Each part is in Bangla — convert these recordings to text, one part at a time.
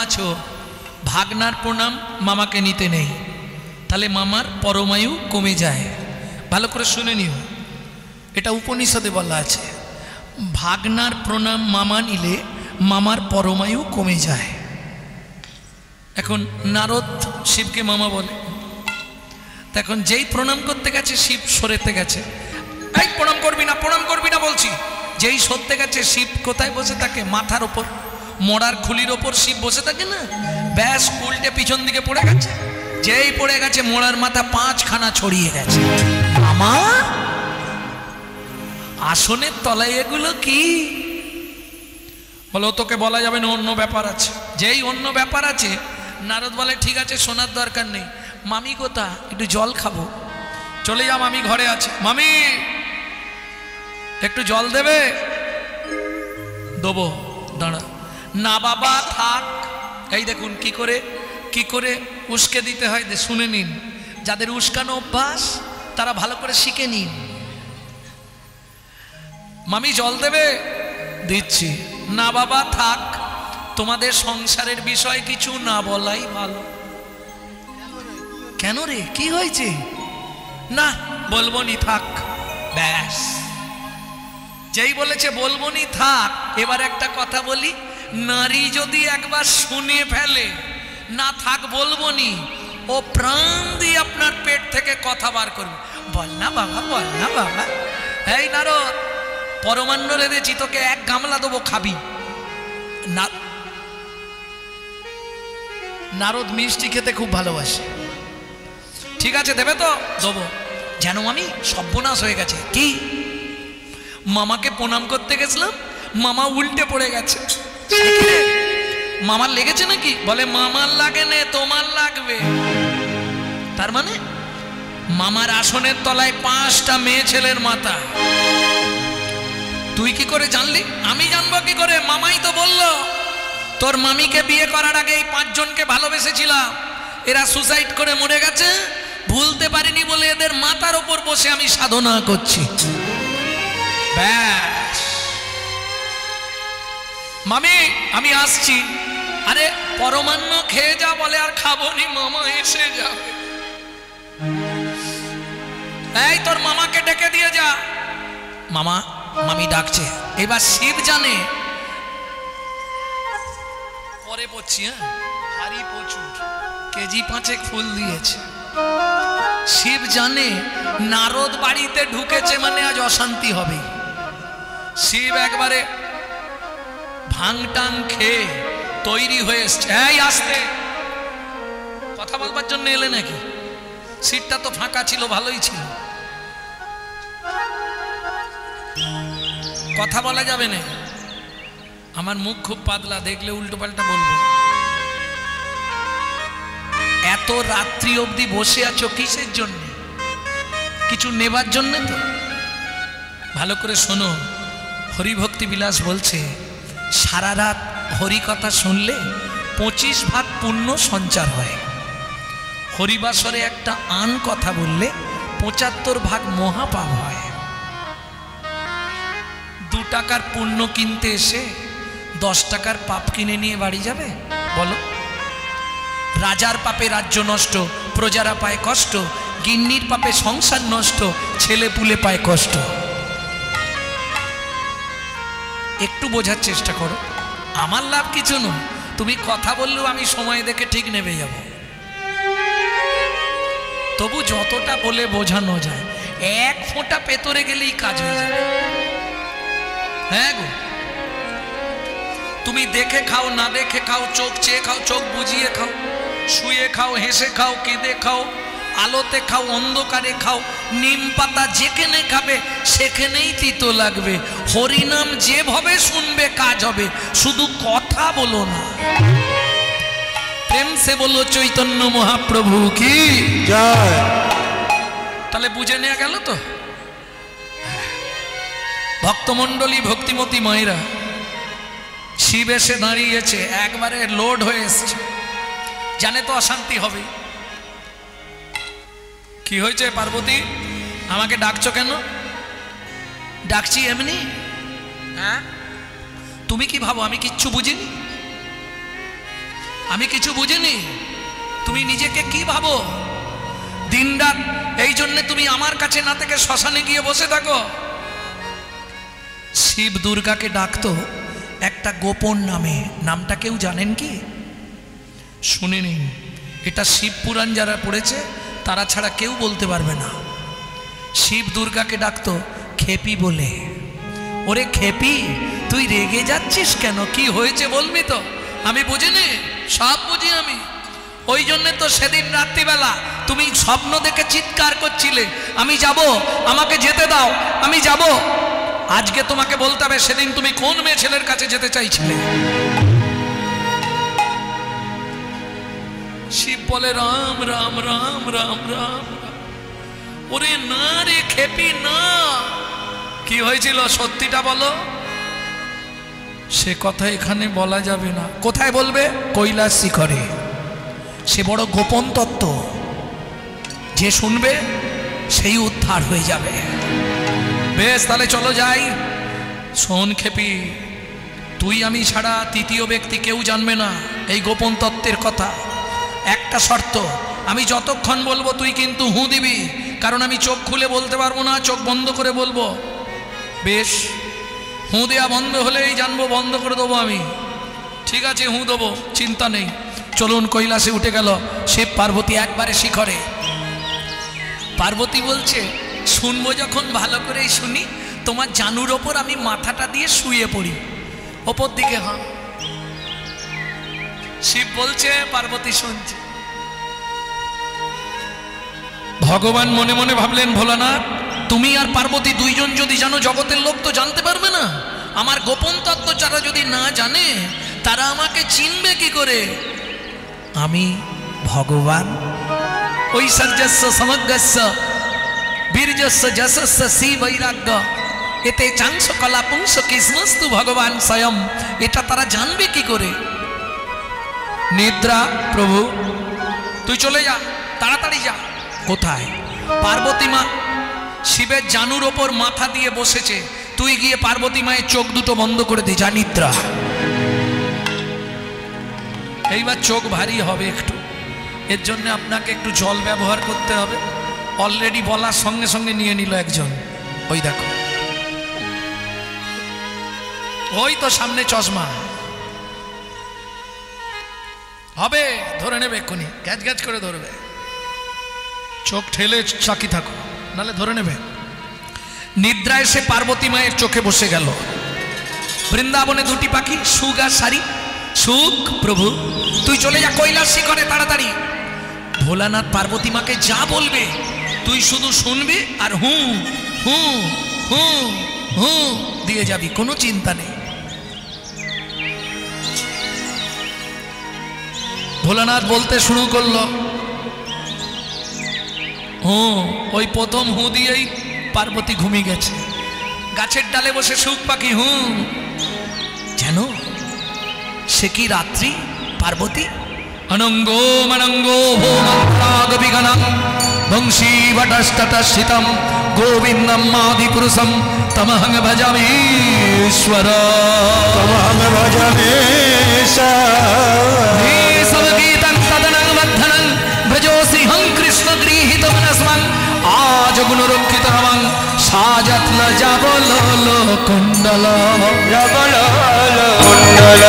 আছো, ভাগনার প্রণাম মামাকে নিতে নেই, তাহলে মামার পরমায়ু কমে যায়। ভালো করে শুনে নিও, এটা উপনিষদে বলা আছে, ভাগনার প্রণাম মামা নিলে মামার পরমায়ু কমে যায়। এখন নারদ শিবকে মামা বলে, এখন যেই প্রণাম করতে গেছে শিব সরেতে গেছে, এই প্রণাম করবি না, প্রণাম করবি না বলছি। যেই সরতে গেছে শিব কোথায় বসে থাকে? মাথার ওপর, মোড়ার খুলির ওপর শিব বসে থাকে না, ব্যাস উল্টে পিছন দিকে পড়ে গেছে। যেই পড়ে গেছে মোড়ার মাথা 5খানা ছড়িয়ে গেছে। মামা আসনের তলায় এগুলো কি? বলো তোকে বলা যাবে না, অন্য ব্যাপার আছে। যেই অন্য ব্যাপার আছে, নারদ বলে ঠিক আছে শোনার দরকার নেই। মামি কোথা? একটু জল খাবো। চলে যা, মামি ঘরে আছে। মামি একটু জল দেবে? দেবো, দাঁড়া। না বাবা থাক। এই দেখুন কি করে উস্কে দিতে হয়, শুনে নিন। যাদের উস্কানো অভ্যাস তারা ভালো করে শিখে নিন। মামি জল দেবে? দিচ্ছি। না বাবা থাক, তোমাদের সংসারের বিষয় কিছু না বলাই ভালো। কেন রে, কি হয়েছে? না বলবো নি, থাক। ব্যাস, যেই বলেছে বলবো নি থাক। এবার একটা কথা বলি, নারী যদি একবার শুনে ফেলে না থাক বলবো নি, ও প্রাণ দিয়ে আপনার পেট থেকে কথা বার করবে। বল না বাবা, বল না বাবা। এই নারদ, পরমান্ন রেঁধেছি, তোকে 1 গামলা দেবো, খাবি না? নারদ মিষ্টি খেতে খুব ভালোবাসে। ঠিক আছে দেবে তো? দেবো। যেন আমি সর্বনাশ হয়ে গেছে। কি? মামাকে প্রণাম করতে গেছিলাম, মামা উল্টে পড়ে গেছে। মামার লেগেছে নাকি? বলে মামার লাগে নে, তোমার লাগবে। তার মানে মামার আসনের তলায় 5টা মেয়ে ছেলের মাথা। তুই কি করে জানলি? আমি জানবো কি করে? মামাই তো বললো তোর মামিকে বিয়ে করার আগে এই 5 জনকে ভালোবেসেছিলাম, এরা সুসাইড করে মরে গেছে, ভুলতে পারিনি বলে এদের মাথার ওপর বসে আমি সাধনা করছি। ব্যাস, মামি আমি আসছি। আরে পরমান্ন খেয়ে যা বলে, আর খাবো নি, মামা এসে যাবে। এই তোর মামাকে ডেকে দিয়ে যা। মামা মামি ডাকছে। এবার শিব জানে, পরে পড়ছি, হ্যাঁ হারি প্রচুর, কেজি 5 ফুল দিয়েছে। শিব জানে নারদ বাড়িতে ঢুকেছে মানে আজ অশান্তি হবে। শিব একবারে ভাঙটাং খেয়ে তৈরি হয়ে এসছে। এই আসতে, কথা বলবার জন্য এলে নাকি? সিটটা তো ফাঁকা ছিল, ভালোই ছিল। কথা বলা যাবে না, আমার মুখ খুব পাতলা, দেখলে উল্টো পাল্টা বলবো। এত রাত্রি অবধি বসে আছো কিসের জন্য? কিছু নেবার জন্য তো? ভালো করে শোনো, হরিভক্তি বিলাস বলছে সারা রাত হরি কথা শুনলে 25 ভাগ পুণ্য সঞ্চার হয়। হরিবাসরে একটা আন কথা বললে 75 ভাগ মহাপাপ হয়। 2 টাকার পুণ্য কিনতে এসে 10 টাকার পাপ কিনে নিয়ে বাড়ি যাবে? বলো। রাজার পাপে রাজ্য নষ্ট, প্রজারা পায় কষ্ট, গিন্নির পাপে সংসার নষ্ট, ছেলে পুলে পায় কষ্ট। একটু বোঝার চেষ্টা করো, আমার লাভ কিছু নয়। তুমি কথা বললেও আমি সময় দেখে ঠিক নেমে যাব। তবু যতটা বলে বোঝানো যায়, 1 ফোঁটা পেতরে গেলেই কাজ হয়ে যাবে। হ্যাঁ গো, তুমি দেখে খাও, না দেখে খাও, চোখ চেয়ে খাও, চোখ বুঝিয়ে খাও, শুয়ে খাও, হেসে খাও, কেঁদে খাও, আলোতে খাও, অন্ধকারে খাও, নিম পাতা যেখানে খাবে সেখানেই তিতো লাগবে। হরিনাম যেভাবে শুনবে কাজ হবে, শুধু কথা বলো না। প্রেম সে বলো চৈতন্য মহাপ্রভু কি জয়। তাহলে বুঝে নেওয়া গেল তো? ভক্তমণ্ডলী, ভক্তিমতী মায়েরা, শিব এসে দাঁড়িয়েছে, একবারে লোড হয়ে এসছে, জানে তো অশান্তি হবে। কি হয়েছে পার্বতী, আমাকে ডাকছো কেন? ডাকছি এমনি। হ্যাঁ, তুমি কি ভাবো আমি কিচ্ছু বুঝিনি? আমি কিছু বুঝিনি, তুমি নিজেকে কি ভাবো? দিনরাত এই জন্য তুমি আমার কাছে না থেকে শ্মশানে গিয়ে বসে থাকো। শিব দুর্গাকে ডাকতো একটা গোপন নামে, নামটা কেউ জানেন কি? শুনে নিন, এটা শিব পুরাণ যারা পড়েছে তারা ছাড়া কেউ বলতে পারবে না। শিব দুর্গাকে ডাকতো খেপি বলে। ওরে খেপি, তুই রেগে যাচ্ছিস কেন? কি হয়েছে বলবি তো? আমি বুঝিনি, সব বুঝি আমি। ওই জন্য তো সেদিন রাত্রিবেলা তুমি স্বপ্ন দেখে চিৎকার করছিলে, আমি যাব, আমাকে যেতে দাও, আমি যাব। আজকে তোমাকে বলতে হবে সেদিন তুমি কোন মেয়ে ছেলের কাছে যেতে চাইছিলে। শিব বলে রাম রাম রাম রাম রাম। ওরে না রে খেপি না, কি হয়েছিল সত্যিটা বলো। সে কথা এখানে বলা যাবে না। কোথায় বলবে? কৈলাস শিখরে। সে বড় গোপন তত্ত্ব, যে শুনবে সেই উদ্ধার হয়ে যাবে। বেশ, তাহলে চলো যাই। শোন খেপি, তুই আমি ছাড়া তৃতীয় ব্যক্তি কেউ জানবে না এই গোপন তত্ত্বের কথা। একটা শর্ত, আমি যতক্ষণ বলবো তুই কিন্তু হু দিবি, কারণ আমি চোখ খুলে বলতে পারবো না, চোখ বন্ধ করে বলবো। বেশ, হু দেওয়া বন্ধ হলেই জানবো, বন্ধ করে দেবো আমি। ঠিক আছে, হু দেবো, চিন্তা নেই। চলুন, কৈলাসে উঠে গেল শিব পার্বতী একবারে শিখরে। পার্বতী বলছে শুনবো যখন ভালো করেই শুনি, তোমার জানুর ওপর আমি মাথাটা দিয়ে শুয়ে পড়ি, ওপর দিকে। হ্যাঁ, শিব বলছে, পার্বতী শুনছে। ভগবান মনে মনে ভাবলেন, ভোলানাথ তুমি আর পার্বতী দুইজন যদি জানো, জগতের লোক তো জানতে পারবে না। আমার গোপন তত্ত্ব যারা যদি না জানে, তারা আমাকে চিনবে কি করে? আমি ভগবান। ঐশ্বর্যস্য সমগ্রস্য বীর্যস্য যশস্য শ্রী বৈরাগ্য এতে চাংস কলা পুংস কৃষ্ণস্তু ভগবান স্বয়ং। এটা তারা জানবে কি করে? নিদ্রা, প্রভু তুই চলে যা, তাড়াতাড়ি যা। কোথায়? পার্বতী মা শিবের জানুর ওপর মাথা দিয়ে বসেছে, তুই গিয়ে পার্বতী মায়ের চোখ দুটো বন্ধ করে দে, যা নিদ্রা। এইবার চোখ ভারী হবে একটু, এর জন্য আপনাকে একটু জল ব্যবহার করতে হবে। অলরেডি বলার সঙ্গে সঙ্গে নিয়ে নিল একজন, ওই দেখো, ওই তো সামনে চশমা হবে, ধরে নেবে এক্ষুনি, গ্যাজ গ্যাজ করে ধরবে। চোখ ঠেলে চাকি থাকো, নালে ধরে নেবে। নিদ্রা এসে পার্বতী মায়ের চোখে বসে গেল। বৃন্দাবনে দুটি পাখি, সুখ আর সারি। সুখ, প্রভু তুই চলে যা কৈলাস শিখরে তাড়াতাড়ি। ভোলানাথ পার্বতী মাকে যা বলবে তুই শুধু শুনবি আর হু হু হু হু দিয়ে যাবি, কোনো চিন্তা নেই। ভোলানাথ বলতে শুরু করলো, ওই প্রথম হু দিয়েই পার্বতী ঘুমিয়ে গেছে। গাছের ডালে বসে সুখ পাখি হু, যেন সে কি রাত্রি পার্বতী। অনঙ্গো মনঙ্গো ভোমন্ত্রাগবিগণং বংশী বটস্ততস্থিতম গোবিন্দম আদিপুরুষম তমহং ভজামি ঈশ্বর, তমহং ভজামি ঈশ্বর। গীতং তদনং বদ্ধনং ব্রজোশ্রীহং কৃষ্ণ গৃহীত মনস্মং আজ গুণরক্ষিত রমং সাযত্ন যাবল কুণ্ডল যাবল কুণ্ডল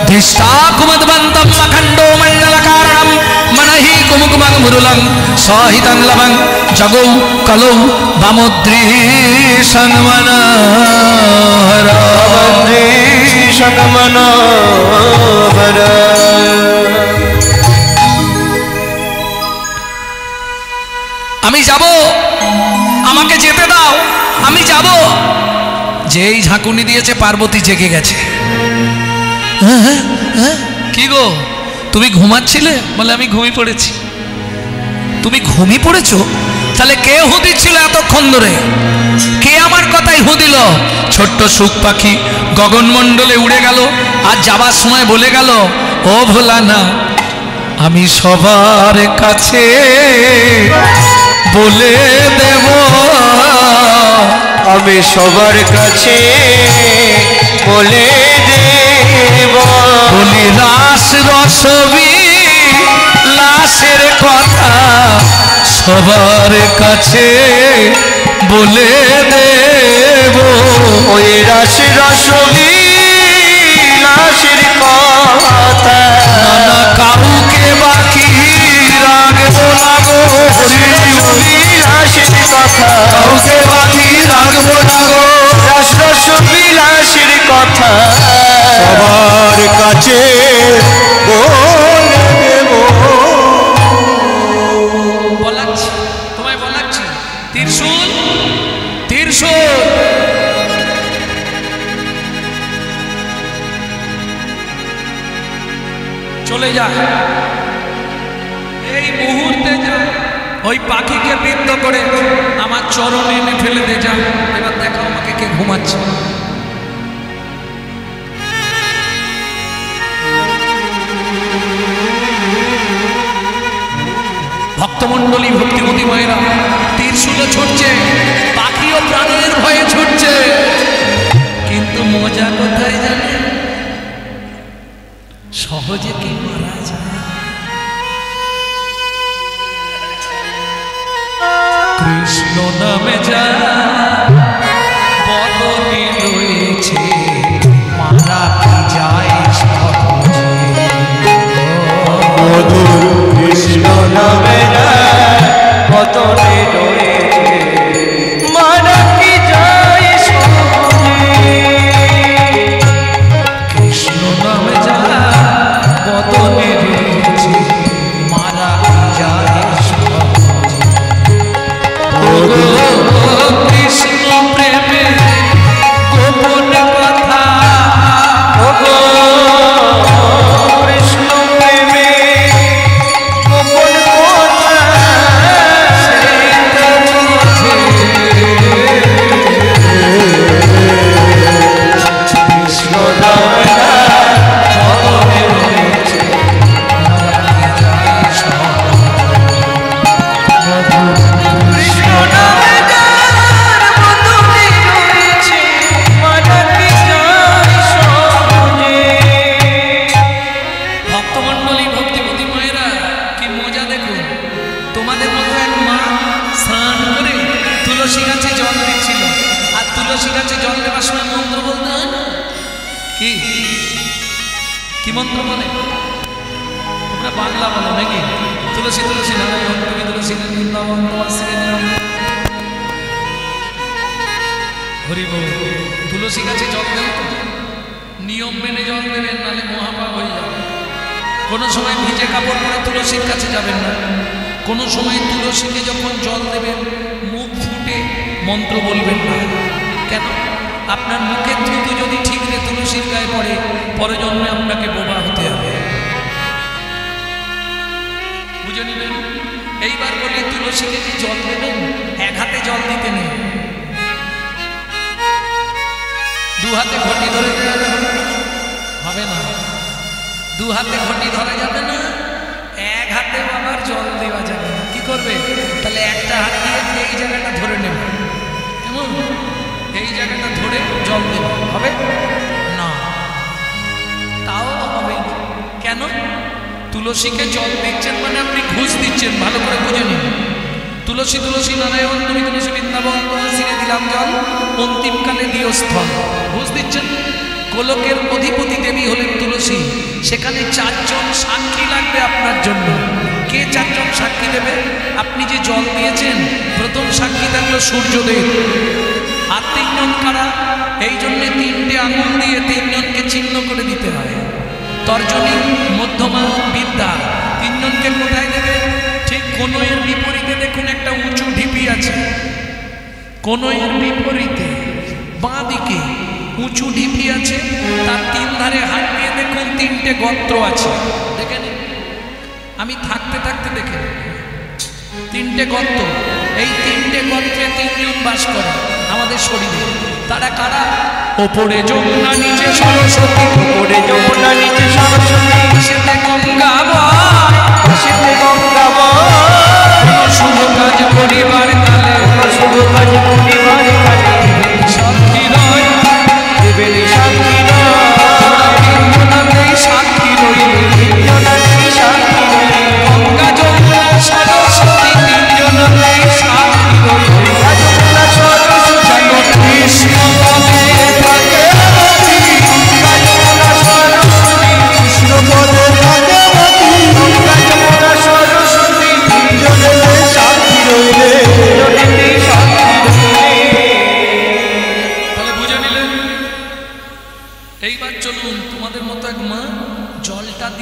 ধিষ্ঠা কুমদ্বন্తం অখণ্ডো মণ্ডল কারণম মনহি কুমকুমং মুরুলং সাহিতং লবং জগৌ কলৌ বামোদ্রীশং মনোহর বামোদ্রীশং মনোহর। আমি যাব, আমাকে যেতে দাও, আমি যাব। যেই ঝাঁকুনি দিয়েছে পার্বতী জেগে গেছে। কি গো, তুমি ঘুমাচ্ছিলে? বলে আমি ঘুমিয়ে পড়েছি। তুমি ঘুমিয়ে পড়েছো? তাহলে কে হু দিচ্ছিল এতক্ষণ ধরে? কে আমার কথাই হু দিল? ছোট্ট সুখ পাখি গগনমণ্ডলে উড়ে গেল, আর যাবার সময় বলে গেল, ও ভোলানা আমি সবার কাছে বলে দেব, আমি সবার কাছে বলে দেব, বলি রাস সবার কাছে বলে দেব ওই রাশি রসবিলাসের কথা না কাউকে বাকি রাখবো না গো রসবিলাসের কথা কাউকে বাকি রাখবো না গো রসবিলাসের কথা সবার কাছে বলে দেব বলাচ্ছি তোমায় বলাচ্ছি ত্রিশূল ত্রিশূল চলে যায় এই মুহূর্তে যা ওই পাখিকে বিদ্ধ করে আমার চরণে এনে ফেলে দে যা এবার দেখো আমাকে কে ঘুমাচ্ছে ভক্তমণ্ডলী ভক্তিমতী মায়েরা তীরশুলে ছুটছে পাখিও প্রাণের ভয়ে ছুটছে কিন্তু মজা কোথায় জানে সহজে কি মারা যায় কৃষ্ণ নামে যা বদনে রয়েছে মারা কি যায় সহজে মধুর কৃষ্ণ নামে বদনে রয়েছে মারা কি যায় সহজে কৃষ্ণ নামে যা বদনে রয়েছে মারা কি যায় সহজে কৃষ্ণ প্রেমে গোপন কথা কৃষ্ণ প্রেমে গোপন কথা কৃষ্ণ নামে যা বদনে রয়েছে মারা কি যায় কৃষ্ণ নামে যার বদনে রয়েছে মারা কি যায় সহজে ভক্তমণ্ডলী ভক্তিমতী মায়েরা কি মজা দেখুন তোমাদের মতো এক মা স্নান করে তুলসী গাছে জল দিচ্ছিল আর তুলসী গাছে জল দেওয়ার সময় মন্ত্র বলতে হয় না কি কি মন্ত্র বলে তোমরা বাংলা বলো নাকি তুলসী তুলসী নারায়ণ তুমি তুলসী বৃন্দাবন তোমার শ্রীরাম হরি বল তুলসী গাছে জল দেন তো নিয়ম মেনে জল দেবেন নাহলে মহাপাপ হয়ে যাবে কোনো সময় ভিজে কাপড় পরে তুলসীর কাছে যাবেন না কোনো সময় তুলসীকে যখন জল দেবেন মুখ ফুটে মন্ত্র বলবেন না কেন আপনার মুখের থুতু যদি ঠিক রে তুলসীর গায়ে পড়ে পরে জন্মে আপনাকে বোবা হতে হবে বুঝে নিলেন এইবার বলি তুলসীকে যে জল দেবেন এক হাতে জল দিতে নেই দু হাতে ঘটি ধরে দেওয়া যাবে হবে না দু হাতে ঘটি ধরা যাবে না এক হাতে আবার জল দেওয়া যাবে না কি করবে তাহলে একটা হাত দিয়ে এই জায়গাটা ধরে নেবে কেমন এই জায়গাটা ধরে জল দেবে হবে না তাও হবে না কেন তুলসীকে জল দিচ্ছেন মানে আপনি ঘুষ দিচ্ছেন ভালো করে বুঝে নিন তুলসী তুলসী নারায়ণ তুমি তুলসী বৃন্দাবন তুলসীকে দিলাম জল অন্তিমকালে দিও স্থল ঘুষ দিচ্ছেন গোলকের অধিপতি দেবী হলেন তুলসী সেখানে চারজন সাক্ষী লাগবে আপনার জন্য কে চারজন সাক্ষী দেবে আপনি যে জল দিয়েছেন প্রথম সাক্ষী থাকলো সূর্যদেব আর তিনজন কারা এই জন্যে তিনটে আঙুল দিয়ে তিনজনকে চিহ্ন করে দিতে হয় তর্জনী মধ্যমা বিদ্যা তিনজনকে কোথায় দেবে ঠিক কোনোয়ের বিপরীতে দেখুন একটা উঁচু ঢিপি আছে কোনোয়ের বিপরীতে বাঁ দিকে উঁচু ঢিপি আছে তার তিন ধারে হাত দিয়ে দেখুন তিনটে গর্ত আছে দেখে নিন আমি থাকতে থাকতে দেখে তিনটে গর্ত এই তিনটে গর্তে তিনজন বাস করে আমাদের শরীরে তারা কারা ওপরে যমুনা নিচে সরস্বতী ওপরে যমুনা নিচে সরস্বতী পাশেতে গঙ্গা বয় পাশেতে গঙ্গা বয় শুভ কাজ করিবার কালে শুভ কাজ করিবার কালে সাক্ষী নয় দেবেন সাক্ষী তিনজনাতেই সাক্ষী রইবে নয় সাক্ষী নয় গঙ্গা যমুনা সরস্বতী তিনজন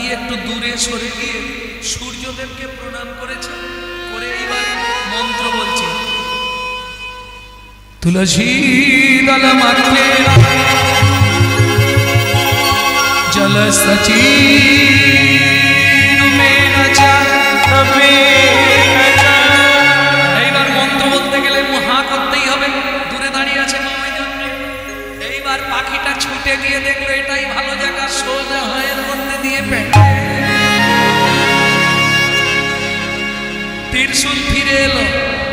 দিয়ে একটু দূরে সরে গিয়ে সূর্যদেবকে প্রণাম করেছে, করে এইবার মন্ত্র বলছে, তুলসী দল মাত্রে জল সচির এইবার মন্ত্র বলতে গেলে হা করতেই হবে, দূরে দাঁড়িয়ে আছে এইবার পাখিটা ছুটে গিয়ে দেখলো এটাই ভালো জায়গা, সোজা হয়ে মধ্যে দিয়ে পেটে ত্রিশূল ফিরে এলো।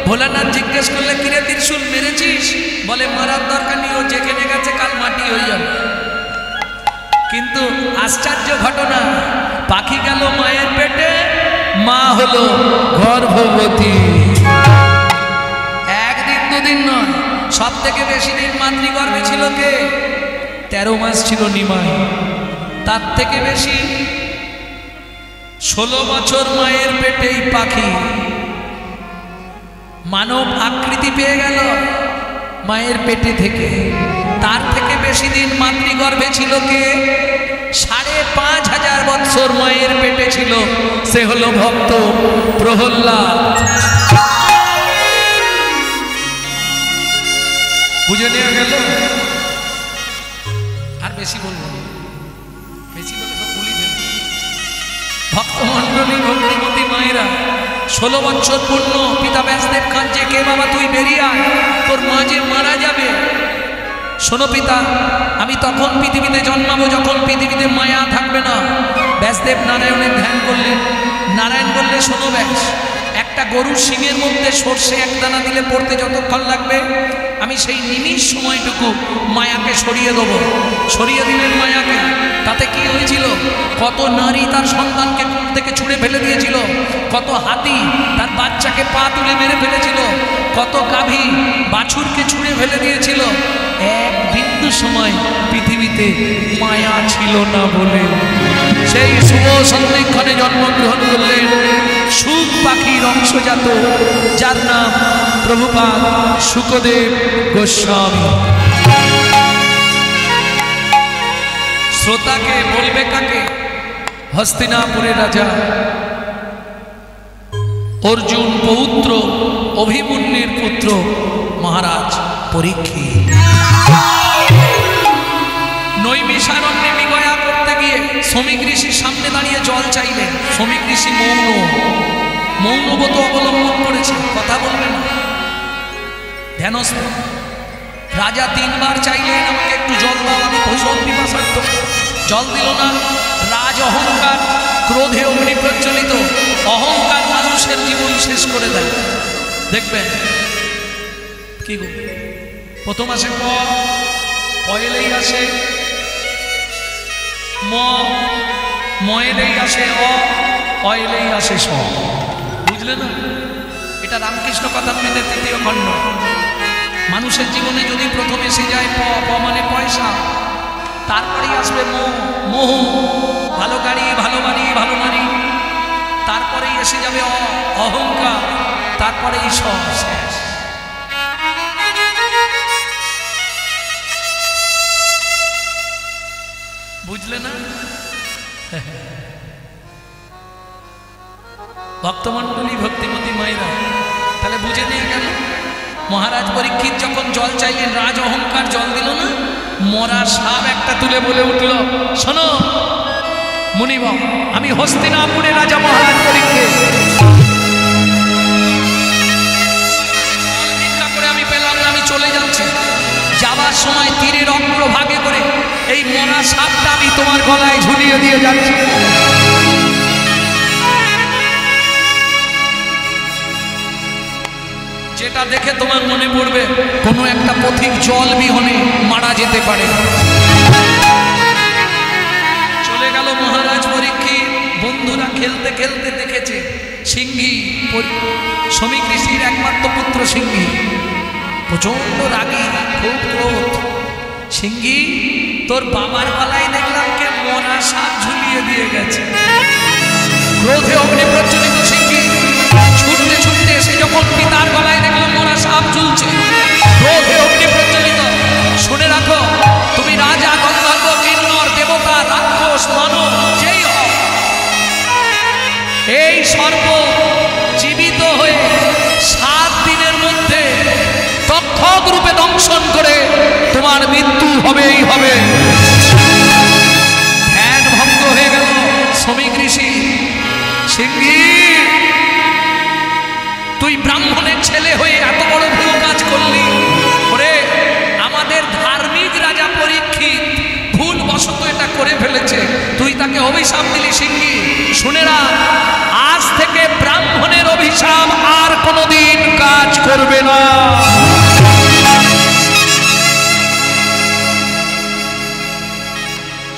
ভোলানাথ জিজ্ঞেস করলে কিরে ত্রিশূল মেরেছিস? বলে মারার দরকার নেই, ও যেখানে গেছে কাল মাটি হয়ে যাবে। কিন্তু আশ্চর্য ঘটনা, পাখি গেল মায়ের পেটে, মা হলো গর্ভবতী। একদিন দুদিন নয়, সব থেকে বেশি দিন মাতৃগর্ভে ছিল কে? 13 মাস ছিল নিমাই। তার থেকে বেশি 16 বছর মায়ের পেটেই পাখি মানব আকৃতি পেয়ে গেল মায়ের পেটে থেকে। তার থেকে বেশি দিন মাতৃগর্ভে ছিল কে? 5,500 বৎসর মায়ের পেটে ছিল, সে হলো ভক্ত প্রহ্লাদ। বুঝে নেওয়া গেল? আর বেশি বলবো না, বেশি বলে সব ভুলি ফেলবো। ভক্তমণ্ডলী ভক্তিমতী মায়েরা 16 বছর পূর্ণ, পিতা ব্যাসদেব কাঁদছে, কে বাবা তুই বেরিয়ে আয়, তোর মা যে মারা যাবে। শোনো পিতা, আমি তখন পৃথিবীতে জন্মাবো যখন পৃথিবীতে মায়া থাকবে না। ব্যাসদেব নারায়ণের ধ্যান করলেন। নারায়ণ বললে শোনো ব্যাস, একটা গরুর শিঙের মধ্যে সর্ষে একদানা দিলে পড়তে যতক্ষণ লাগবে, আমি সেই নিমিষ সময়টুকু মায়াকে সরিয়ে দেবো। সরিয়ে দিলেন মায়াকে। তাতে কি হয়েছিল? কত নারী তার সন্তানকে কোল থেকে ছুঁড়ে ফেলে দিয়েছিল, কত হাতি তার বাচ্চাকে পা তুলে মেরে ফেলেছিল, কত গাভী বাছুরকে ছুঁড়ে ফেলে দিয়েছিল। এক বিন্দু সময় পৃথিবীতে মায়া ছিল না বলে সেই শুভ সন্ধিক্ষণে জন্মগ্রহণ করলেন সুখ পাখির অংশজাত, যার নাম প্রভুপাদ শুকদেব গোস্বামী। শ্রোতাকে বলবে কাকে? হস্তিনাপুরের রাজা অর্জুন পৌত্র অভিমন্যুর পুত্র মহারাজ পরীক্ষিত। নৈমিষারণ্যে মৃগয়া করতে গিয়ে শ্রমিক ঋষির সামনে দাঁড়িয়ে জল চাইলেন। শ্রমিক ঋষি মৌনব্রত অবলম্বন করেছে, কথা বলবেন না, ধ্যানস্থ। রাজা 3 বার চাইলেন আমাকে একটু জল দাও, আমি ভীষণ পিপাসার্থ। জল দিল না। রাজ অহংকার, ক্রোধে অগ্নি প্রজ্বলিত। অহংকার মানুষের জীবন শেষ করে দেয়। দেখবেন কি গো, প্রথম আসে পয়লেই আসে ময়েলেই আসে অয়েলেই আসে স। বুঝলে না? এটা রামকৃষ্ণ কথামৃতের 3য় খণ্ড। মানুষের জীবনে যদি প্রথম এসে যায় প মানে পয়সা, তারপরেই আসবে মোহ, ভালো গাড়ি, ভালো বাড়ি, ভালো নারী, তারপরেই এসে যাবে অহংকার, তারপরেই সব শেষ। বুঝলে না? ভক্তমণ্ডলী ভক্তিমতী মায়েরা, তাহলে বুঝে নিয়ে গেল। মহারাজ পরীক্ষিত যখন জল চাইলেন, রাজ অহংকার জল দিল না। মরা সাপ একটা তুলে বলে উঠল, শোনো মুনিব, আমি হস্তিনাপুরের রাজা মহারাজ পরীক্ষিত, ভিক্ষা করে আমি পেলাম না, আমি চলে যাচ্ছি। যাবার সময় তীরের অগ্রভাগে করে এই মরা সাপটা আমি তোমার গলায় ঝুলিয়ে দিয়ে যাচ্ছি। যেটা দেখে তোমার মনে পড়বে কোনো একটা পথিক জল বিহনে মারা যেতে পারে। চলে গেল মহারাজ পরীক্ষিত। বন্ধুরা খেলতে খেলতে দেখেছে সিংহী, শ্রমিক ঋষির একমাত্র পুত্র সিংহী প্রচন্ড রাগী, খুব ক্রোধ। সিংহী, তোর বাবার গলায় দেখলাম কে মরা সাপ ঝুলিয়ে দিয়ে গেছে। ক্রোধে অগ্নি প্রজ্বলিত সিংহী ছুটতে ছুটতে এসে যখন পিতার গলায় দেখলো মরা সাপ ঝুলছে, ক্রোধে অগ্নি প্রজ্বলিত। শুনে রাখো, তুমি রাজা, গন্ধর্ব, কিন্নর, দেবতা, রাক্ষস, মানব যেই হও, সর্প জীবিত হয়ে 7 দিনের মধ্যে তক্ষক রূপে দংশন করে তোমার মৃত্যু হবেই হবে। ধ্যান ভঙ্গ হয়ে গেল শ্রমিক ঋষি। সিংহী, তুই ব্রাহ্মণের ছেলে হয়ে এত বড় ভুল কাজ করলি। ওরে, আমাদের ধার্মিক রাজা পরীক্ষিত ভুল বশত এটা করে ফেলেছে, তুই তাকে অভিশাপ দিলি। সিংহী, শুনে না, আজ থেকে ব্রাহ্মণের অভিশাপ আর কোনোদিন কাজ করবে না।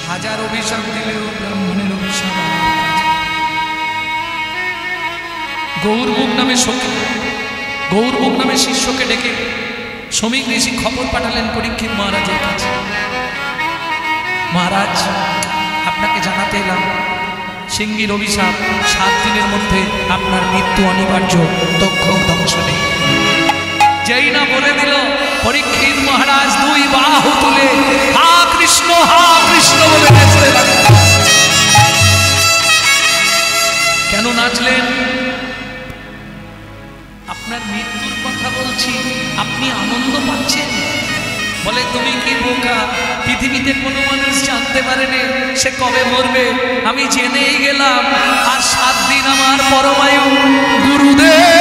হাজার অভিশাপ দিলেও ব্রাহ্মণের অভিশাপ। গৌরমুখ নামে শিষ্যকে ডেকে শ্রমিক ঋষি খবর পাঠালেন পরীক্ষিত মহারাজের কাছে। মহারাজ, আপনাকে জানাতে এলাম, সিংহীর অভিশাপ 7 দিনের মধ্যে আপনার মৃত্যু অনিবার্য, তক্ষক দংশনে। যেই না বলে দিল, পরীক্ষিত মহারাজ 2 বাহু তুলে হা কৃষ্ণ বলে নাচতে লাগলেন। কেন নাচলেন? আপনার মৃত্যুর কথা বলছি, আপনি আনন্দ পাচ্ছেন। বলে, তুমি কি বোকা? পৃথিবীতে কোনো মানুষ জানতে পারেনি সে কবে মরবে, আমি জেনেই গেলাম। আর 7 দিন আমার পরমায়ু গুরুদেব,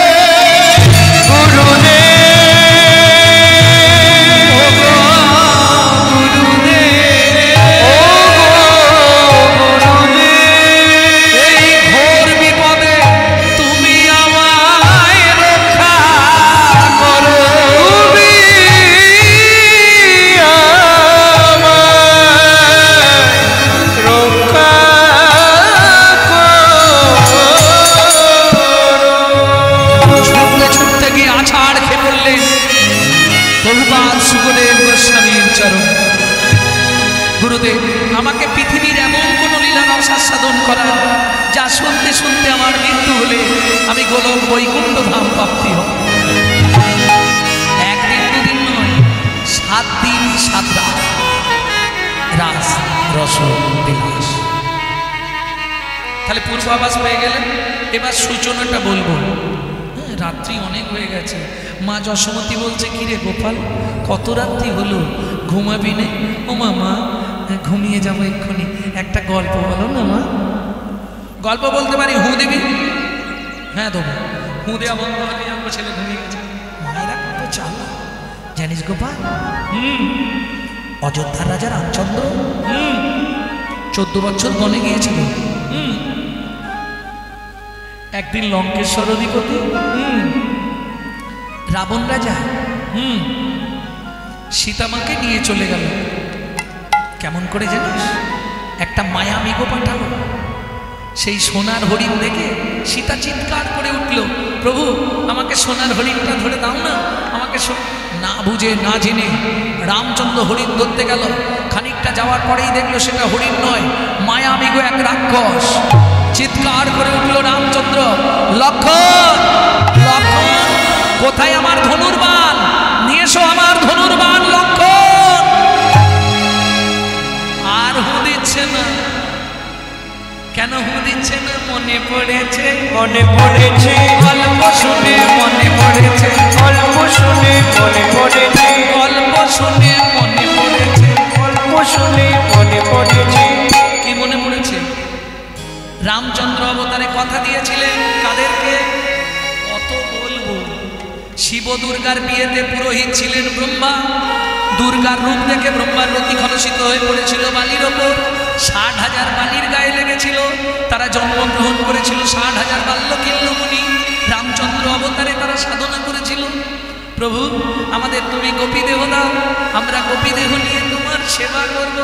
আমাকে পৃথিবীর এমন কোন লীলার আস্বাদন করা যা শুনতে শুনতে আমার মৃত্যু হলে আমি গোলক বৈকুণ্ঠ ধাম প্রাপ্তি হব। 1 দিন 2 দিন নয়, 7 দিন 7 রাত রাস রস বিলাস। তাহলে পূর্বাভাস পেয়ে গেলেন। এবার সূচনাটা বলবো। রাত্রি অনেক হয়ে গেছে। মা যশোমতী বলছে, কিরে গোপাল, কত রাত্রি হলো, ঘুমাবি নে? ও মা, ঘুমিয়ে যাবো এক্ষুনি, একটা গল্প বলো না মা। গল্প বলতে পারি, হু দিবি? হ্যাঁ দেবো। হু দেওয়া বন্ধ হলে আমার ছেলে ঘুমিয়ে গেছে। মায়েরা কত চালা জানিস গোপাল? অযোধ্যার রাজা রামচন্দ্র 14 বছর বনে গিয়েছিল। একদিন লঙ্কেশ্বর অধিপতি রাবণ রাজা সীতামাকে নিয়ে চলে গেল। কেমন করে জানিস? একটা মায়ামিগো পাঠালো। সেই সোনার হরিণ দেখে সীতা চিৎকার করে উঠল, প্রভু আমাকে সোনার হরিণটা ধরে দাও না, আমাকে। না বুঝে না জেনে রামচন্দ্র হরিণ ধরতে গেল। খানিকটা যাওয়ার পরেই দেখলো সেটা হরিণ নয়, মায়ামিগো এক রাক্ষস। চিৎকার করে উঠল রামচন্দ্র, লক্ষণ লক্ষণ, কোথায় আমার ধনুর্বাণ? নিয়ে এসো আমার ধনুর্বাণ লক্ষণ। আর হু দিচ্ছে না। কেন হু দিচ্ছে না? মনে পড়েছে মনে পড়েছে, গল্প শুনে মনে পড়েছে, গল্প শুনে মনে পড়েছে, গল্প শুনে মনে পড়েছে, গল্প শুনে মনে পড়েছে। কি মনে পড়েছে? রামচন্দ্র অবতারে কথা দিয়েছিলেন কাদেরকে? কত বলবো। শিব দুর্গার বিয়েতে পুরোহিত ছিলেন ব্রহ্মা। দুর্গার রূপ দেখে ব্রহ্মার রতি খলসিত হয়ে পড়েছিল বালির ওপর। 60,000 বালির গায়ে লেগেছিল। তারা জন্মগ্রহণ করেছিল 60,000 বাল্যকিল্য মুনি। রামচন্দ্র অবতারে তারা সাধনা করেছিল, প্রভু আমাদের তুমি গোপী দেহ দাও, আমরা গোপী দেহ নিয়ে তোমার সেবা করব।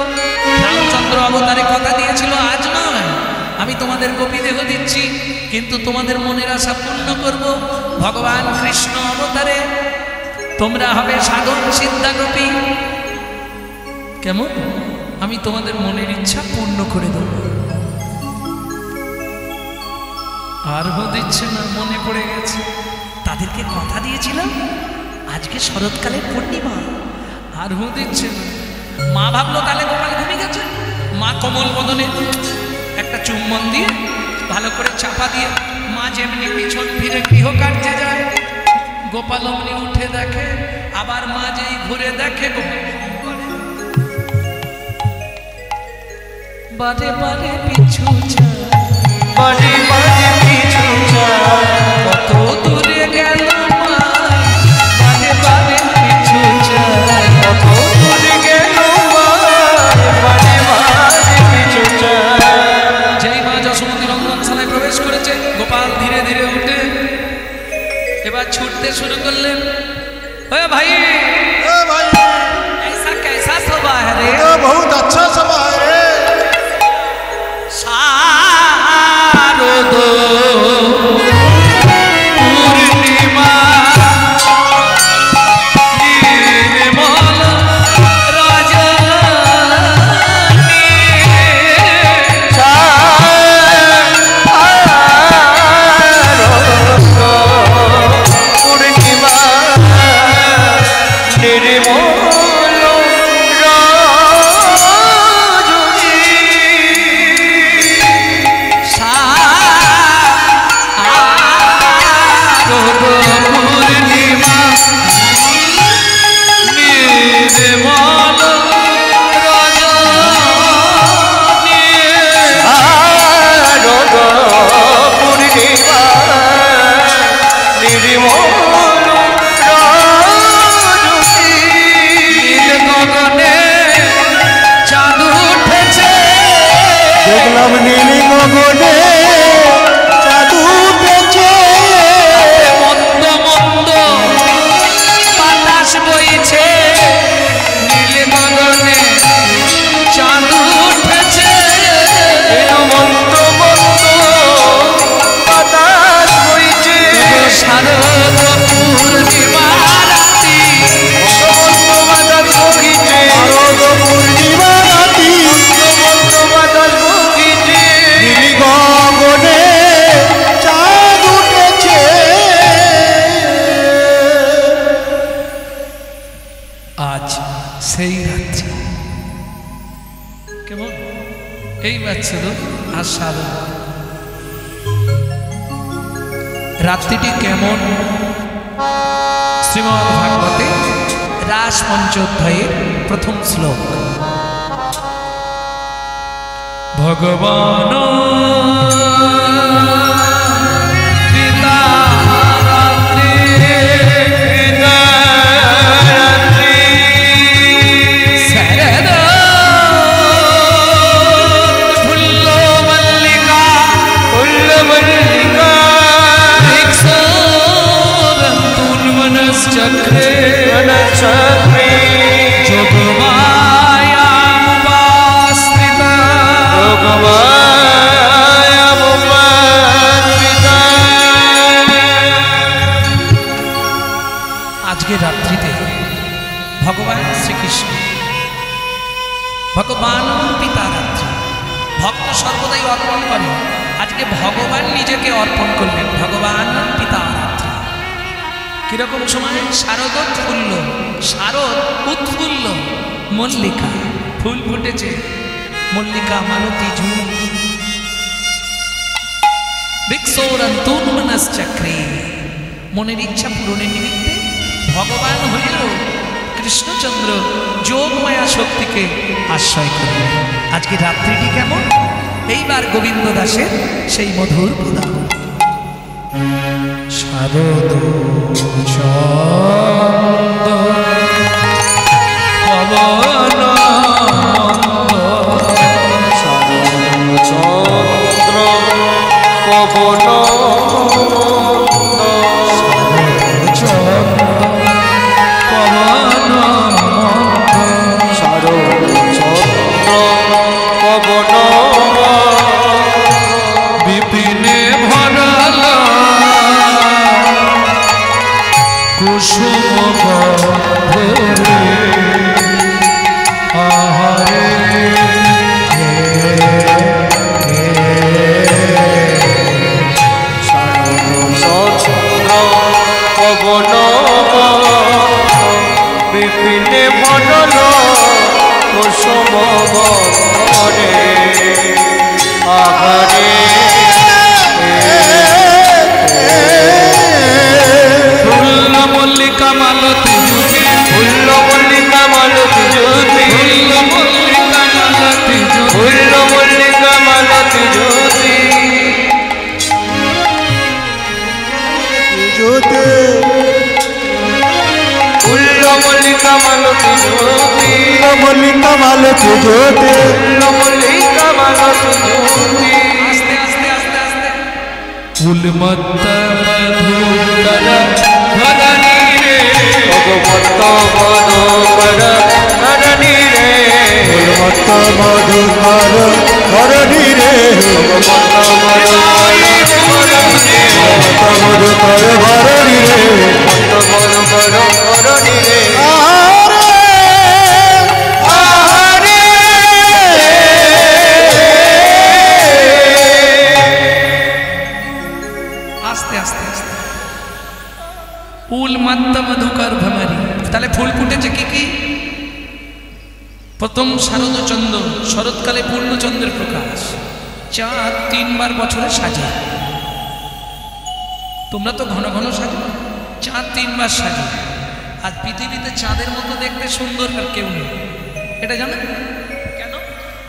রামচন্দ্র অবতারে কথা দিয়েছিল, আজ নয় আমি তোমাদের গোপী দেহ দিচ্ছি, কিন্তু তোমাদের মনের আশা পূর্ণ করব। ভগবান কৃষ্ণ অবতারে তোমরা হবে সাধন সিদ্ধা গোপী। কেমন? আমি তোমাদের মনের ইচ্ছা পূর্ণ করে দেব। আর দিচ্ছে না, মনে পড়ে গেছে। তাদেরকে কথা দিয়েছিলাম আজকে শরৎকালের পূর্ণিমা, আর দিচ্ছে না। মা ভাবলো তাহলে গোপাল ঘুমিয়ে গেছে। মা কোমল বদনে একটা চুম্বন দিয়ে ভালো করে চাপা দিয়ে মা যেমনি পিছন ফিরে গৃহকার্যে যায়, গোপাল অমনি উঠে দেখে, আবার মা যেই ঘুরে দেখে বারে বারে পিছু যায়, বারে বারে পিছু যায়, কত দূরে গেল মা, বারে বারে পিছু যায়, কত দূরে গেল মা, বারে বারে পিছু যায়। যেই মা যশোমতী রন্ধনশালায় প্রবেশ করেছে, গোপাল ধীরে ধীরে উঠে এবার ছুটতে শুরু করলেন। ওए भाई, भाई ऐसा कैसा सभा है रे? तो बहुत अच्छा सभा है रे। शारद पूर्णिमा निर्मल रजनी, পূর্ণিমা নির্মল রজনী, शारद पूर्णिमा निर्मल रजनी, শারদ পূর্ণিমা নির্মল রজনী, নীল গগনে চাঁদ উঠেছে, দেখলাম নীল গগনে চাঁদ উঠেছে, মন্দ মন্দ বাতাস বইছে, নীল গগনে চাঁদ উঠেছে, মন্দ মন্দ বাতাস বইছে, শারদ পূর্ণিমা রাতি, মন্দ বাতাস বইছে, শারদ পূর্ণিমা রাতি, মন্দ বাতাস বইছে, নীল গগনে চাঁদ উঠেছে। আজ সেই রাত্রি কেমন এই বাচ্চার আর শারদ রাত্রিটি কেমন? শ্রীমদ্ ভাগবতে রাস পঞ্চোধ্যায়ের প্রথম শ্লোক। ভগবান পিতা রাত্রি, শরদ ফুল্ল মল্লিকা, ফুল্ল মল্লিকা, চক্রে চক্রে, যোগমায়ামুপাশ্রিতা, যোগমায়ামুপাশ্রিতা। আজকে রাত্রিতে ভগবান শ্রীকৃষ্ণ, ভগবান পিতা রাত্রি, ভক্ত সর্বদাই অর্পণ করে, আজকে ভগবান নিজেকে অর্পণ করলেন, ভগবান পিতা রাত্রি। কিরকম সময়? শারদ উৎফুল্ল, শারদ উৎফুল্ল, মল্লিকা ফুল ফুটেছে, মল্লিকা মালতী ঝুম, চক্রে, মনের ইচ্ছা পূরণের নিমিত্তে ভগবান হইল কৃষ্ণচন্দ্র যোগমায়া শক্তিকে আশ্রয় করলেন। আজকে রাত্রিটি কেমন? এইবার গোবিন্দ দাসের সেই মধুর প্রদান। শারদ ছন্দ পবন চন্দ্র পবন বিপিনে ভরাল কুসুম গন্ধরে আহারে পবন বিপিনে মনল কুসুম বন্ধরে আহারে মালতী জ্যোতি মল্লিকা মালতী জ্যোতি মল্লিকা মালতী জ্যোতি আস্তে আস্তে আস্তে আস্তে ফুলমত্ত মধুকর ধরণী রে ভগবত মনোকর ধরণী রে মত মধুকর ধরণী রে ভগবত মনোকর মধুকর ধরণী রে ধরণী রে আস্তে আস্তে আস্তে উলমত্ত মধুকর ভ্রমরী। তাহলে ফুল ফুটেছে কি কি? প্রথম শারদচন্দ্র, শরৎকালে পূর্ণচন্দ্রের প্রকাশ। চাঁদ 3 বার বছরে সাজে। তোমরা তো ঘন ঘন সাজো, চাঁদ 3 বার সাজে। আর পৃথিবীতে চাঁদের মতো দেখতে সুন্দর আর কেউ নেই, এটা জানো কেন?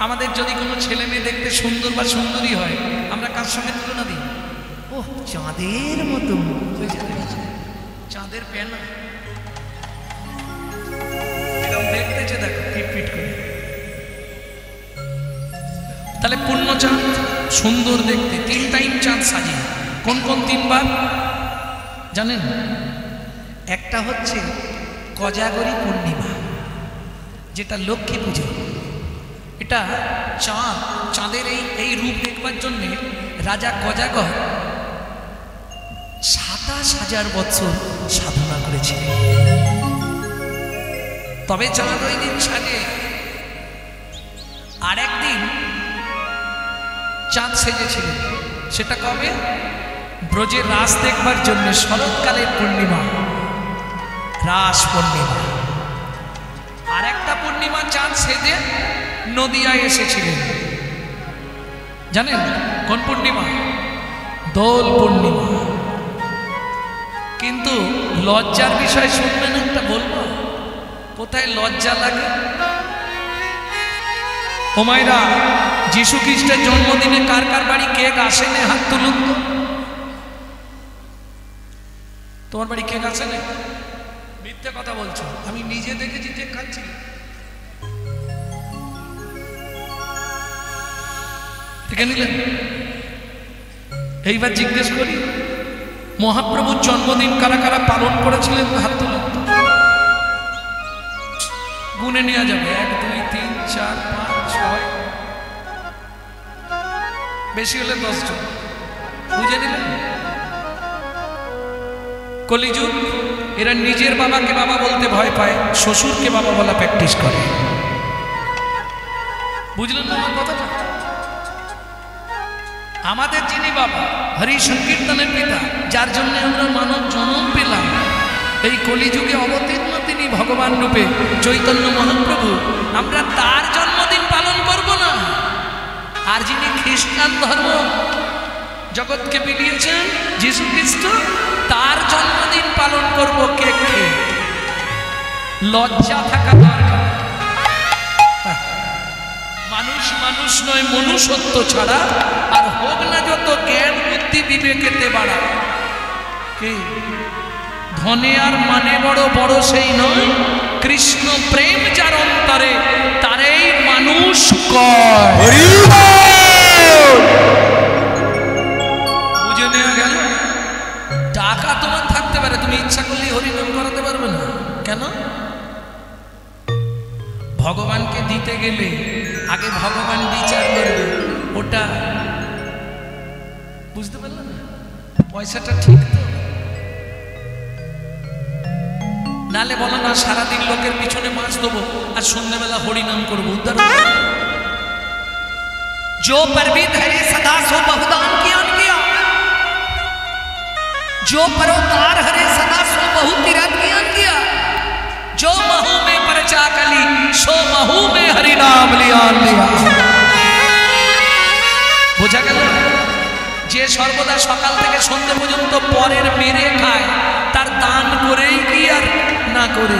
আমাদের যদি কোনো ছেলে মেয়ে দেখতে সুন্দর বা সুন্দরী হয়, আমরা কার সঙ্গে তুলনা দিই? ও চাঁদের মতো, চাঁদের প্যানা এরকম দেখতেছে, দেখো পিট করে। তাহলে পূর্ণ চাঁদ সুন্দর দেখতে, 3 টাইম চাঁদ সাজে। কোন কোন 3 বার জানেন? একটা হচ্ছে কোজাগরী পূর্ণিমা, যেটা লক্ষ্মী পুজো। এটা চাঁদের এই রূপ দেখবার জন্যে রাজা কোজাগর 27,000 বছর সাধনা করেছিলেন। তবে চাঁদ ওই দিন সাজে। আর একদিন চাঁদ সেজেছিলেন, সেটা কবে? ব্রজের রাস দেখবার জন্য শরৎকালের পূর্ণিমা, রাস পূর্ণিমা। আর একটা পূর্ণিমা চাঁদ সেজে নদিয়ায় এসেছিলেন, জানেন কোন পূর্ণিমা? দোল পূর্ণিমা। কিন্তু লজ্জার বিষয় শুনবেন একটা, বলবো কোথায় লজ্জা লাগে? ও মায়েরা, যীশু খ্রিস্টের জন্মদিনে কার কার বাড়ি কেক আসেনি? হাত তুলুন তো। তোমার বাড়ি কেক আসেনি? মিথ্যে কথা বলছো, আমি নিজে দেখেছি কেক খাচ্ছি। দেখে নিলেন? এইবার জিজ্ঞেস করি, মহাপ্রভুর জন্মদিন কারা কারা পালন করেছিলেন? হাত তুলুন। গুনে নেওয়া যাবে, 1 2 3 4 5 6, বেশি হলে 10 জন। বুঝে নিলেন? কলিযুগ, এরা নিজের বাবাকে বাবা বলতে ভয় পায়, শ্বশুরকে বাবা বলা প্র্যাকটিস করে। বুঝলেন না আমার কথাটা? আমাদের যিনি বাবা, হরি সংকীর্তনের পিতা, যার জন্য আমরা মানব জন্ম পেলাম, এই কলিযুগে অবতীর্ণ তিনি ভগবান রূপে চৈতন্য মহাপ্রভু, আমরা তার জন্মদিন পালন করব না? আর যিনি খ্রিস্টান ধর্ম জগৎকে বিলিয়েছেন, যীশু খ্রিস্ট, তার জন্মদিন পালন করব কেক খেয়ে। লজ্জা থাকা দরকার। মানুষ মানুষ নয়, মনুষ্যত্ব ছাড়া আর হোক না যত জ্ঞান বুদ্ধি বিবেকেতে বাড়া। কি ধনে আর মানে বড়, বড় সেই নয়, কৃষ্ণ প্রেম যার অন্তরে, তারেই মানুষ কয়। বুঝে নেওয়া গেল? টাকা তোমার থাকতে পারে, তুমি ইচ্ছা করলে হরিনাম করাতে পারবে না। কেন? ভগবানকে দিতে গেলে আগে ভগবান বিচার করবে, ওটা বুঝতে পারলেন? পয়সাটা ঠিক তো? নালে বলো না সারাদিন লোকের পিছনে মাছ দেবো আর সন্ধ্যাবেলা হরিনাম করবো, উদ্ধার হবে? जो परविद हरे सदा सो बहुदान किया, जो परोतार हरे सदा सो बहु तीरथ किया, जो महू में परचा कली सो महू में हरि नाम लिया। বোঝা গেল? যে সর্বদা সকাল থেকে সন্ধ্যা পর্যন্ত পরের মেরে খায়, তার দান করেই কি আর না করে?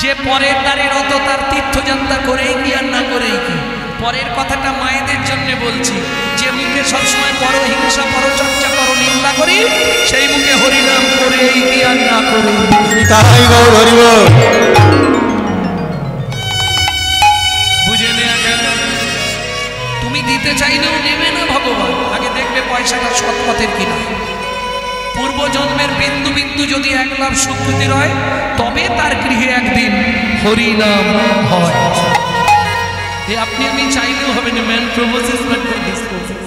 যে পরের দ্বারে রত, তার তীর্থযাত্রা করেই কি আর না করেই কি? পরের কথাটা মায়েদের জন্য বলছি, যে মুখে সবসময় পরহিংসা, পরচর্চা, পরনিন্দা করে, করি সেই মুখে হরিনাম করে কি আর না করে। তাই গৌর হরি বল। বুঝে নেওয়া গেল। তুমি দিতে চাইলেও নেবে না ভগবান, আগে দেখবে পয়সাটা সৎ পথের কিনা। পূর্ব জন্মের বিন্দু বিন্দু যদি 1 লাখ সুকৃতির হয় তবে তার গৃহে একদিন হরিনাম হয়। এ আপনি আমি চাইলেও হবে না। Man proposes but god disposes.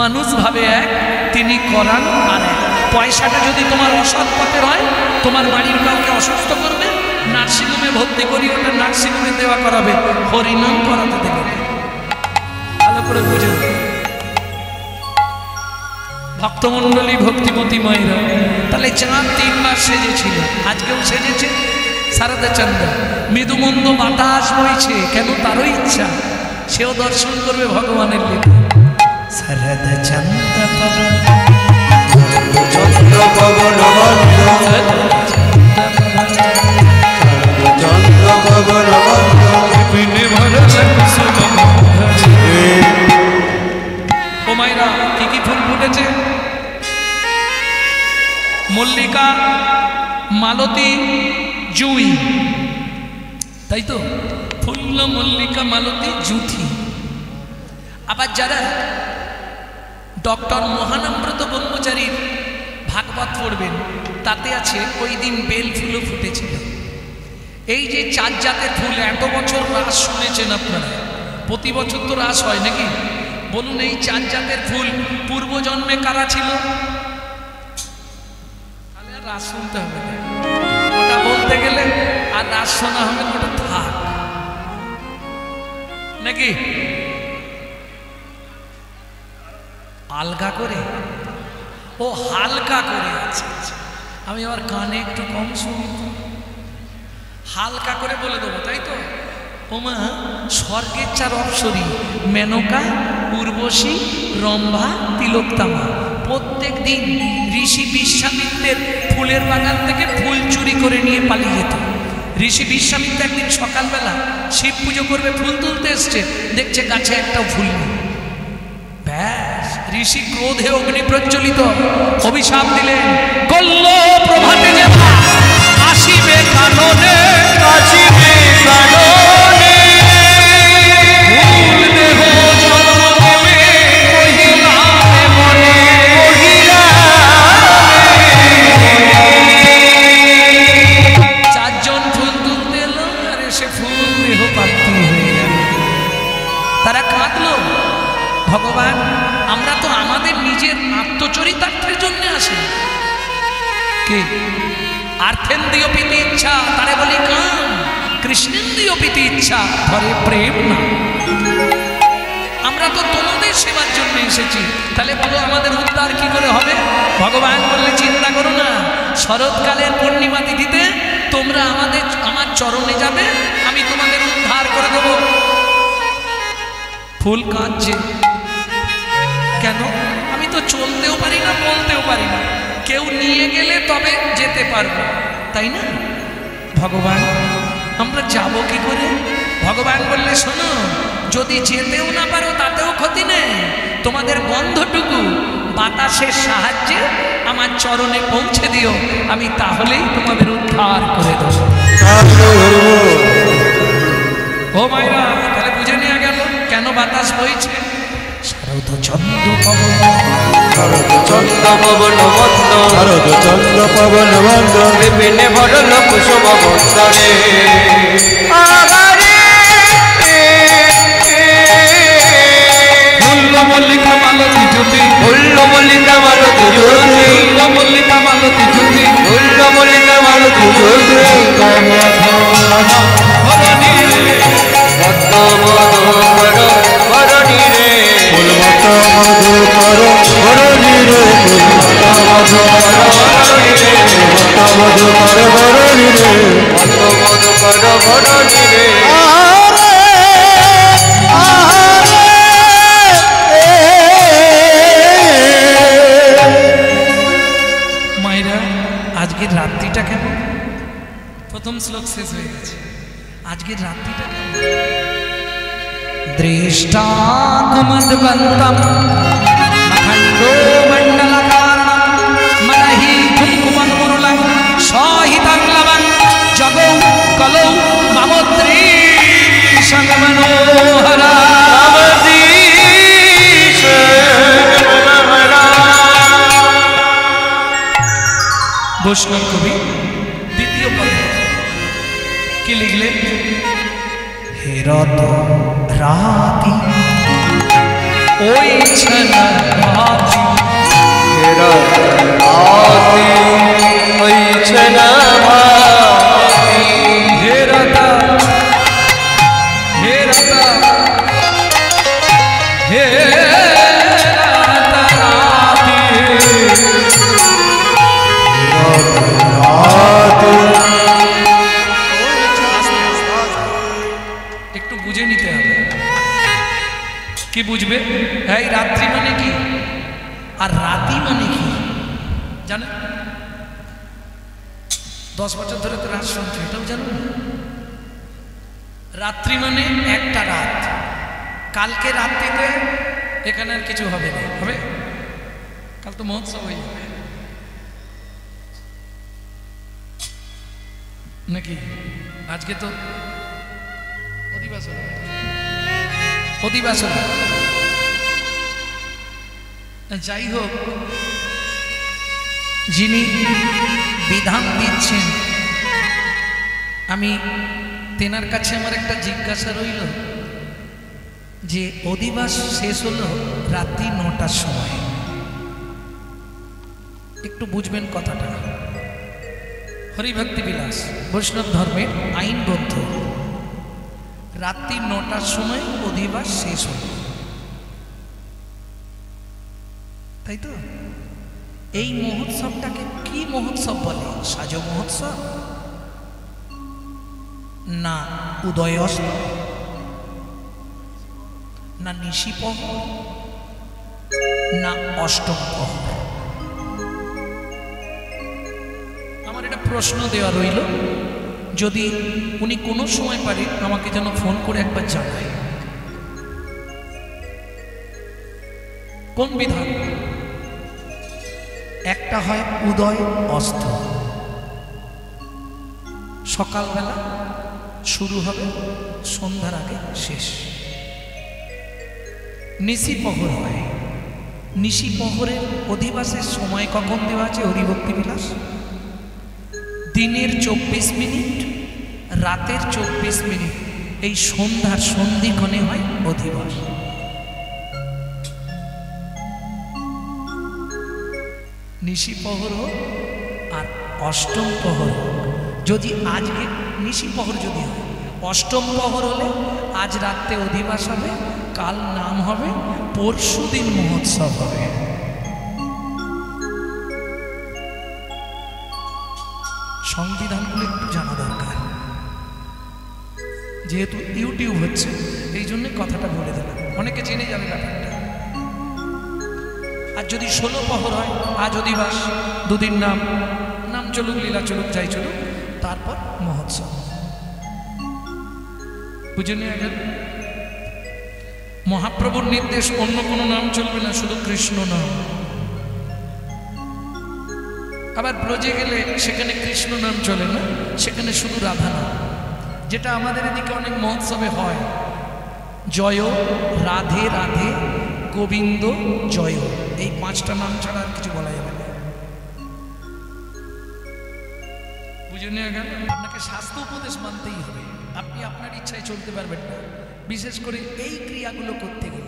মানুষ ভাবে এক, তিনি করান আর এক। পয়সাটা যদি তোমার অসৎ পথের হয়, তোমার বাড়ির কাউকে অসুস্থ করবে, নার্সিংহোমে ভর্তি করি, ওটা নার্সিংহোমে দেওয়া করাবে, হরিনাম করাতে দেবে। ভালো করে বুঝে ভক্তমণ্ডলী, ভক্তিমতী মায়েরা। তাহলে চাঁদ 3 মাস সেজেছিল, আজকেও সেজেছে সারাদা চন্দ্র। মৃদুমন্দ বাতাস বইছে, কেন? তারও ইচ্ছা, সেও দর্শন করবে ভগবানের লীলা। সারাদা চন্দ্র চন্দ্র পবন চন্দ্র পবন ও মায়েরা, কি কি ফুল ফুটেছে? মল্লিকা, মালতী, জুঁই, তাই তো? ফুল্ল, মল্লিকা, মালতী, জুথি। আবার যারা ডক্টর মহানম্রত ব্রহ্মচারীর ভাগবত পড়বেন, তাতে আছে ওই দিন বেল ফুলও ফুটেছিল। এই যে 4 জাতের ফুল, এত বছর রাস শুনেছেন আপনারা, প্রতি বছর তো রাস হয় নাকি? বলুন, এই 4 জাতের ফুল পূর্বজন্মে কারা ছিল? তাহলে আর রাস শুনতে হবে না, ওটা বলতে গেলে আর রাস শোনা হবে না, ওটা থাক নাকি? আলগা করে, ও হালকা করে। আচ্ছা আচ্ছা, আমি আবার কানে একটু কম শুনি, হালকা করে বলে দেবো, তাই তো? ওমা, স্বর্গের 4 অপ্সরী, মেনকা, উর্বশী, রম্ভা, তিলোত্তমা, প্রত্যেক দিন ঋষি বিশ্বামিত্রের ফুলের বাগান থেকে ফুল চুরি করে নিয়ে পালিয়ে যেত। ঋষি বিশ্বামিত্র একদিন সকালবেলা শিব পুজো করবে, ফুল তুলতে এসছে, দেখছে গাছে একটাও ফুল নেই। ব্যাস, ঋষি ক্রোধে অগ্নি প্রজ্বলিত, অভিশাপ দিলেন, কল্ল প্রভাতে যেথা আসিবে কাননে, আসিবে কাননে, ফুল দেহ জন্ম দেবে কহিলামে মনে, কহিলামে। 4 জন ফুল তুলতে এলো, আর এসে ফুল দেহ প্রাপ্তি হয়ে গেল। তারা কাঁদলো, ভগবান, আমরা তো আমাদের নিজের আত্মচরিতার্থের জন্য আসি। কে? আর্থেন্দ্রিয় প্রীতি ইচ্ছা, তারে বলি কাম। কৃষ্ণেন্দ্রিয় প্রীতি ইচ্ছা, ধরে প্রেম না। আমরা তো তোমাদের সেবার জন্য এসেছি, তাহলে বলো আমাদের উদ্ধার কি করে হবে? ভগবান বললে, চিন্তা করো না, শরৎকালের পূর্ণিমা তিথিতে তোমরা আমার চরণে যাবে, আমি তোমাদের উদ্ধার করে দেব। ফুল কাঁদছে, কেন? আমি তো চলতেও পারি না, বলতেও পারি না, কেউ নিয়ে গেলে তবে যেতে পারবো, তাই না? ভগবান, আমরা যাব কি করে? ভগবান বললে, শোনো, যদি যেতেও না পারো তাতেও ক্ষতি নেই, তোমাদের গন্ধটুকু বাতাসের সাহায্যে আমার চরণে পৌঁছে দিও, আমি তাহলেই তোমাদের উদ্ধার করে দেব। ও মায়েরা, তাহলে বুঝে নেওয়া গেল কেন বাতাস বইছে। শারদ চন্দ্র পবন, শরৎ চন্দ্র পবন মন্দ, শারদ চন্দ্র পবন বন্ধ, বিপিনে ভরল কুসুম বন্দরে। ফুল্ল মল্লিকা মালতী জ্যোতি, ফুল্ল মল্লিকা মালতী জ্যোতি, ফুল্ল মল্লিকা মালতী জ্যোতি, ফুল্ল মল্লিকা মালতী জ্যোতি, মত মধুকর বরণী রে, ফুলমত মধুকর বরণী রে, ফুলমত মধুকর বরণী রে, মত মধুকর বরণী রে। মায়েরা, আজকের রাত্রিটা কেমন? প্রথম শ্লোক শেষ হয়ে গেছে, আজকের রাত্রিটা কেমন? দৃষ্টাকুমদ্বন্তম অখণ্ডো মণ্ডলকারণম বৈষ্ণব কবি দ্বিতীয় পদে কি লিখলেন? হে রত রাতি ওই ছনা ভাতি, হে রত রাতি ওই ছনা ভাতি, হে রতা হে রতা হে রতা রাতি। একটু বুঝে নিতে হবে। কি বুঝবে? এই রাত্রি মানে কি আর রাতি মানে কি জানেন? 10 বছর ধরে তো রাত শুনছো, এটাও জানো না? রাত্রি মানে একটা রাত। কালকে রাত্রিতে এখানে আর কিছু হবে না, হবে? কাল তো মহোৎসব হয়ে যাবে নাকি? আজকে তো অধিবাসন, অধিবাসন। যাই হোক, যিনি বিধান দিচ্ছেন, আমি তেনার কাছে আমার একটা জিজ্ঞাসা রইল যে অধিবাস শেষ হলো রাত্রি 9টার সময়। একটু বুঝবেন কথাটা। হরিভক্তি বিলাস বৈষ্ণব ধর্মের আইন গ্রন্থ, রাত্রি 9টার সময় অধিবাস শেষ হল, তাই তো? এই মহোৎসবটাকে কি মহোৎসব বলে? সাজ মহোৎসব না উদয় অস্ত না নিশি প্রহর না অষ্টম প্রহর? আমার এটা প্রশ্ন দেওয়া রইল, যদি উনি কোনো সময় পারে আমাকে যেন ফোন করে একবার জানায় কোন বিধান। একটা হয় উদয় অস্ত, সকালবেলা শুরু হবে, সন্ধ্যার আগে শেষ। নিশি প্রহর হয়। নিশি প্রহরের অধিবাসের সময় কখন দেওয়া আছে? হরিভক্তি বিলাস দিনের 24 মিনিট, রাতের 24 মিনিট, এই সন্ধ্যার সন্ধিক্ষণে হয় অধিবাস। নিশি প্রহর হোক আর অষ্টম প্রহর হোক, যদি আজকে নিশি প্রহর যদি হয়, অষ্টম প্রহর হলে আজ রাত্রে অধিবাস হবে, কাল নাম হবে, পরশু দিন মহোৎসব হবে। সংবিধানগুলো একটু জানা দরকার, যেহেতু ইউটিউব হচ্ছে এই জন্য কথাটা বলে দিলাম, অনেকে জেনে যাবে ব্যাপারটা। আর যদি 16 প্রহর হয়, আজ অধিবাস, দুদিন নাম, নাম চলুক, লীলা চলুক, যাই চলুক, তারপর মহোৎসব। বুঝে নিয়ে গেল? মহাপ্রভুর নির্দেশ, অন্য কোনো নাম চলবে না, শুধু কৃষ্ণ নাম। আবার ব্রজে গেলে সেখানে কৃষ্ণ নাম চলে না, সেখানে শুধু রাধা নাম, যেটা আমাদের এদিকে অনেক মহোৎসবে হয়। জয় রাধে রাধে গোবিন্দ জয়, এই 5টা নাম ছাড়া আর কিছু বলা যাবে না। বুঝে নিয়ে গেল? আপনাকে শাস্ত্র উপদেশ মানতেই হবে, আপনি আপনার ইচ্ছায় চলতে পারবেন না, বিশেষ করে এই ক্রিয়াগুলো করতে গেলে।